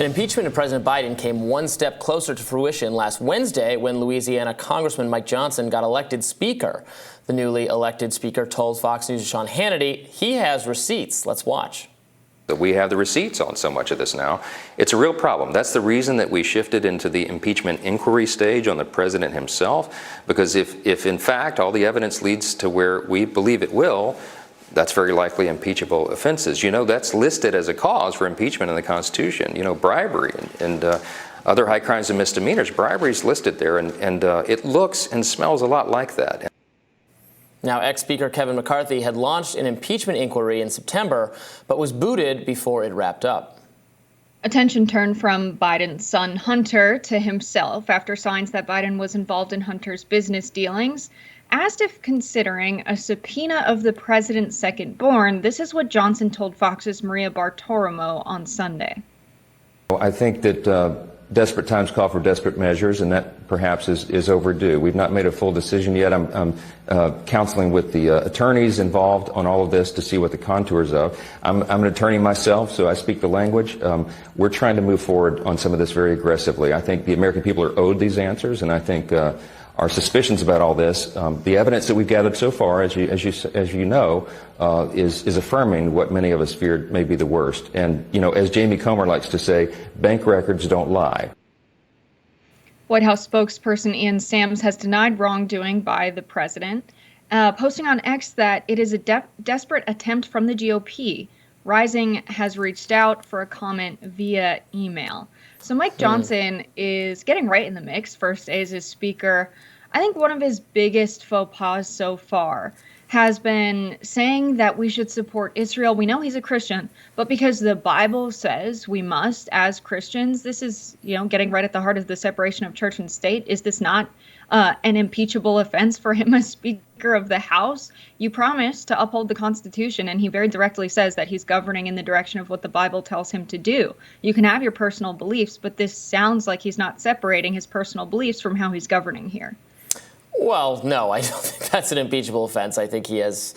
An impeachment of President Biden came one step closer to fruition last Wednesday when Louisiana Congressman Mike Johnson got elected Speaker. The newly elected Speaker told Fox News' Sean Hannity he has receipts. Let's watch. We have the receipts on so much of this now. It's a real problem. That's the reason that we shifted into the impeachment inquiry stage on the president himself, because if in fact all the evidence leads to where we believe it will, that's very likely impeachable offenses. You know, that's listed as a cause for impeachment in the Constitution. You know, bribery and other high crimes and misdemeanors. Bribery is listed there, and it looks and smells a lot like that. Now, ex-Speaker Kevin McCarthy had launched an impeachment inquiry in September, but was booted before it wrapped up. Attention turned from Biden's son Hunter to himself after signs that Biden was involved in Hunter's business dealings. Asked if considering a subpoena of the president's second-born, this is what Johnson told Fox's Maria Bartiromo on Sunday. I think that desperate times call for desperate measures, and that perhaps is overdue. We've not made a full decision yet. I'm counseling with the attorneys involved on all of this to see what the contours of. I'm an attorney myself, so I speak the language. We're trying to move forward on some of this very aggressively. I think the American people are owed these answers, and I think our suspicions about all this, the evidence that we've gathered so far, as you know, is affirming what many of us feared may be the worst. And, you know, as Jamie Comer likes to say, bank records don't lie. White House spokesperson Ian Sams has denied wrongdoing by the president, posting on X that it is a desperate attempt from the GOP. Rising has reached out for a comment via email. So Mike Johnson is getting right in the mix, first day as his speaker. I think one of his biggest faux pas so far has been saying that we should support Israel. We know he's a Christian, but because the Bible says we must as Christians, this is, you know, getting right at the heart of the separation of church and state. Is this not an impeachable offense for him as Speaker of the House? You promised to uphold the Constitution, and he very directly says that he's governing in the direction of what the Bible tells him to do. You can have your personal beliefs, but this sounds like he's not separating his personal beliefs from how he's governing here. Well, no, I don't think that's an impeachable offense. I think he has,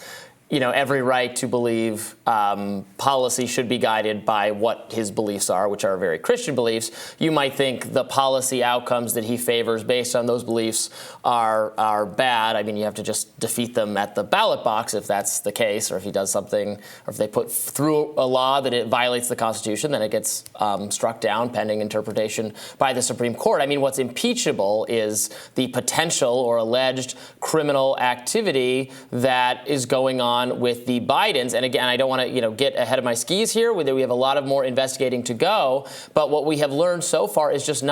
you know, every right to believe policy should be guided by what his beliefs are, which are very Christian beliefs. You might think the policy outcomes that he favors based on those beliefs are bad. I mean, you have to just defeat them at the ballot box if that's the case, or if he does something, or if they put through a law that it violates the Constitution, then it gets struck down pending interpretation by the Supreme Court. I mean, what's impeachable is the potential or alleged criminal activity that is going on with the Bidens. And again, I don't want to, you know, get ahead of my skis here. We have a lot of more investigating to go. But what we have learned so far is just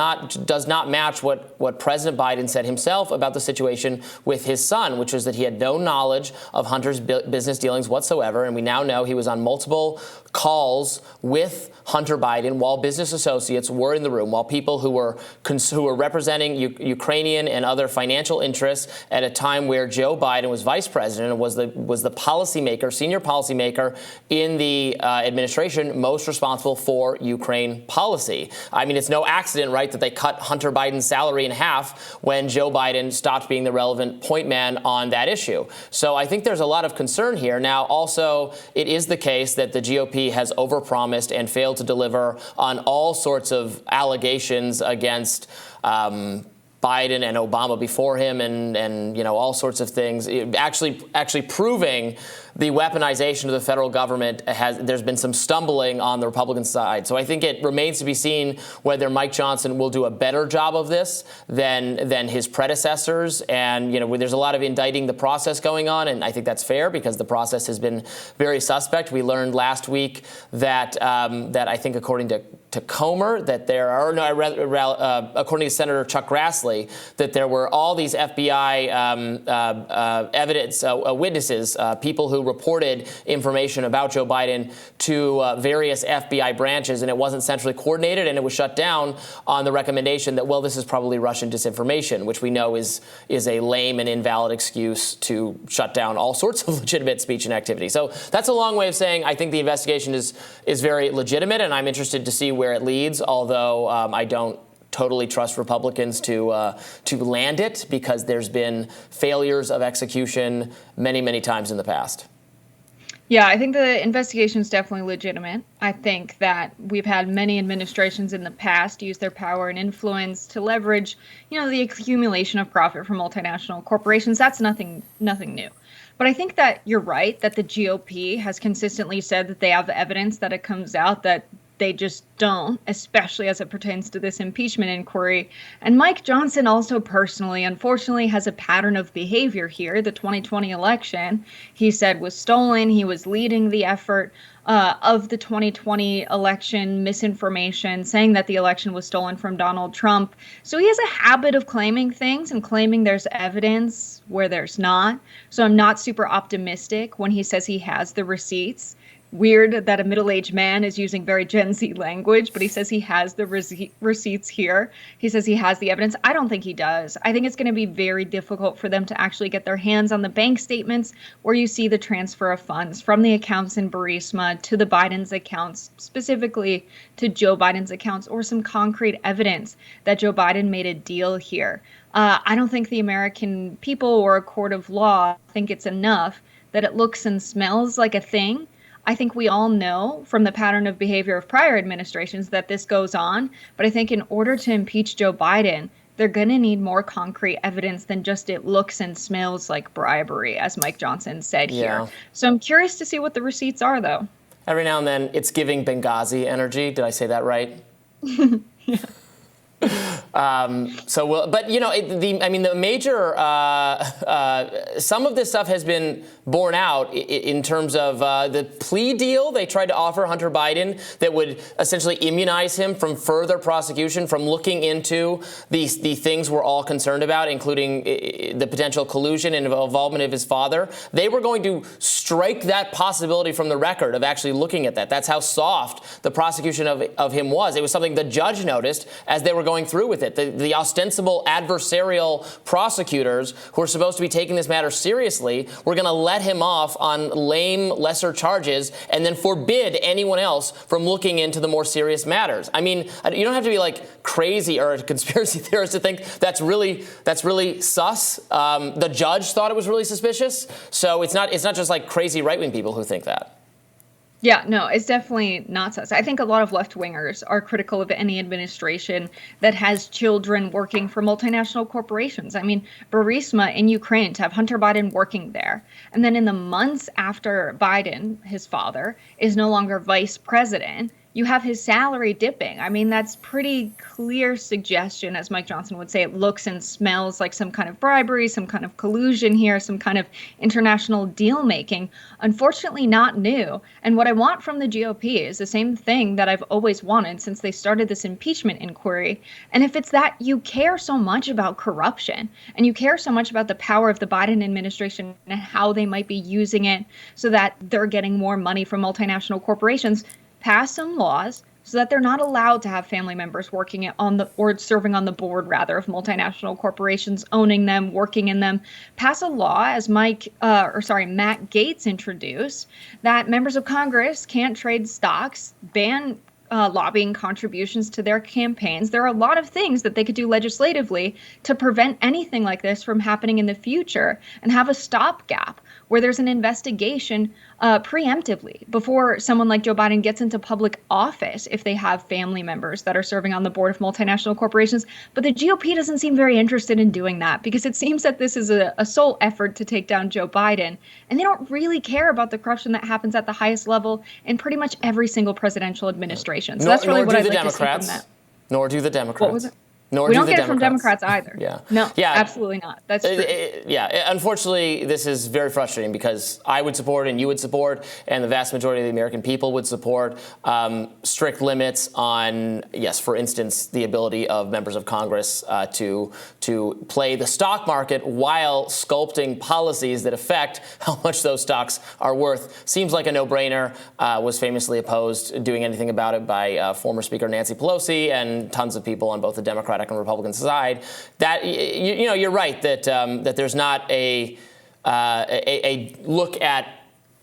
does not match what President Biden said himself about the situation with his son, which is that he had no knowledge of Hunter's business dealings whatsoever. And we now know he was on multiple calls with Hunter Biden while business associates were in the room, while people who were representing Ukrainian and other financial interests at a time where Joe Biden was vice president and was the policymaker, senior policymaker in the administration most responsible for Ukraine policy. I mean, it's no accident, right, that they cut Hunter Biden's salary in half when Joe Biden stopped being the relevant point man on that issue. So I think there's a lot of concern here. Now, also, it is the case that the GOP has overpromised and failed to deliver on all sorts of allegations against Biden and Obama before him, and you know, all sorts of things. Actually proving the weaponization of the federal government there's been some stumbling on the Republican side. So I think it remains to be seen whether Mike Johnson will do a better job of this than his predecessors. And, you know, there's a lot of indicting the process going on, and I think that's fair because the process has been very suspect. We learned last week that I think according to Comer, that there are, according to Senator Chuck Grassley, that there were all these FBI evidence witnesses, people who reported information about Joe Biden to various FBI branches, and it wasn't centrally coordinated, and it was shut down on the recommendation that, well, this is probably Russian disinformation, which we know is a lame and invalid excuse to shut down all sorts of legitimate speech and activity. So that's a long way of saying I think the investigation is very legitimate, and I'm interested to see where it leads, although I don't totally trust Republicans to land it, because there's been failures of execution many, many times in the past. Yeah, I think the investigation is definitely legitimate. I think that we've had many administrations in the past use their power and influence to leverage, the accumulation of profit from multinational corporations. That's nothing new. But I think that you're right that the GOP has consistently said that they have evidence that it comes out that they just don't, especially as it pertains to this impeachment inquiry. And Mike Johnson also personally, unfortunately, has a pattern of behavior here. The 2020 election, he said, was stolen. He was leading the effort of the 2020 election, misinformation, saying that the election was stolen from Donald Trump. So he has a habit of claiming things and claiming there's evidence where there's not. So I'm not super optimistic when he says he has the receipts. Weird that a middle-aged man is using very Gen Z language, but he says he has the receipts here. He says he has the evidence. I don't think he does. I think it's going to be very difficult for them to actually get their hands on the bank statements where you see the transfer of funds from the accounts in Burisma to the Biden's accounts, specifically to Joe Biden's accounts, or some concrete evidence that Joe Biden made a deal here. I don't think the American people or a court of law think it's enough that it looks and smells like a thing. I think we all know from the pattern of behavior of prior administrations that this goes on. But I think in order to impeach Joe Biden, they're going to need more concrete evidence than just it looks and smells like bribery, as Mike Johnson said here. So I'm curious to see what the receipts are, though. Every now and then, it's giving Benghazi energy. Did I say that right? Yeah. But the major, some of this stuff has been borne out in terms of the plea deal they tried to offer Hunter Biden that would essentially immunize him from further prosecution, from looking into the things we're all concerned about, including the potential collusion and involvement of his father. They were going to strike that possibility from the record of actually looking at that. That's how soft the prosecution of him was. It was something the judge noticed as they were going through with it. The ostensible adversarial prosecutors who are supposed to be taking this matter seriously were going to let him off on lame, lesser charges and then forbid anyone else from looking into the more serious matters. I mean, you don't have to be like crazy or a conspiracy theorist to think that's really sus. The judge thought it was really suspicious. So it's not just like crazy right-wing people who think that. Yeah, no, it's definitely not sus. I think a lot of left-wingers are critical of any administration that has children working for multinational corporations. I mean, Burisma in Ukraine, to have Hunter Biden working there. And then in the months after Biden, his father, is no longer vice president, you have his salary dipping. I mean, that's pretty clear suggestion, as Mike Johnson would say. It looks and smells like some kind of bribery, some kind of collusion here, some kind of international deal making. Unfortunately, not new. And what I want from the GOP is the same thing that I've always wanted since they started this impeachment inquiry. And if it's that you care so much about corruption and you care so much about the power of the Biden administration and how they might be using it so that they're getting more money from multinational corporations, pass some laws so that they're not allowed to have family members working or serving on the board, rather, of multinational corporations, owning them, working in them. Pass a law, as Matt Gaetz introduced, that members of Congress can't trade stocks, ban lobbying contributions to their campaigns. There are a lot of things that they could do legislatively to prevent anything like this from happening in the future, and have a stopgap where there's an investigation preemptively before someone like Joe Biden gets into public office if they have family members that are serving on the board of multinational corporations. But the GOP doesn't seem very interested in doing that, because it seems that this is a sole effort to take down Joe Biden. And they don't really care about the corruption that happens at the highest level in pretty much every single presidential administration. So that's really what I'd like to see from that. Nor do the Democrats. What was it? We don't get it from Democrats either. Yeah. No, absolutely not. That's true. Unfortunately, this is very frustrating because I would support and you would support and the vast majority of the American people would support strict limits on, yes, for instance, the ability of members of Congress to play the stock market while sculpting policies that affect how much those stocks are worth. Seems like a no-brainer. Was famously opposed doing anything about it by former Speaker Nancy Pelosi and tons of people on both the Democratic and Republican side. That you're right that there's not a look at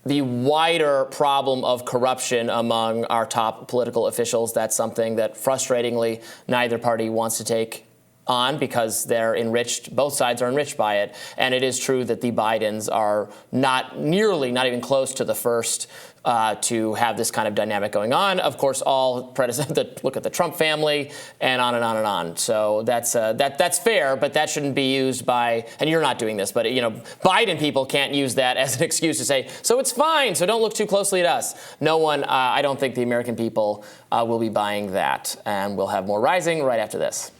the wider problem of corruption among our top political officials. That's something that frustratingly neither party wants to take on because they're enriched. Both sides are enriched by it. And it is true that the Bidens are not even close to the first to have this kind of dynamic going on. Of course, all look at the Trump family and on and on and on. So that's fair, but that shouldn't be used by, and you're not doing this, but Biden people can't use that as an excuse to say, so it's fine, so don't look too closely at us. No one, I don't think the American people will be buying that. And we'll have more Rising right after this.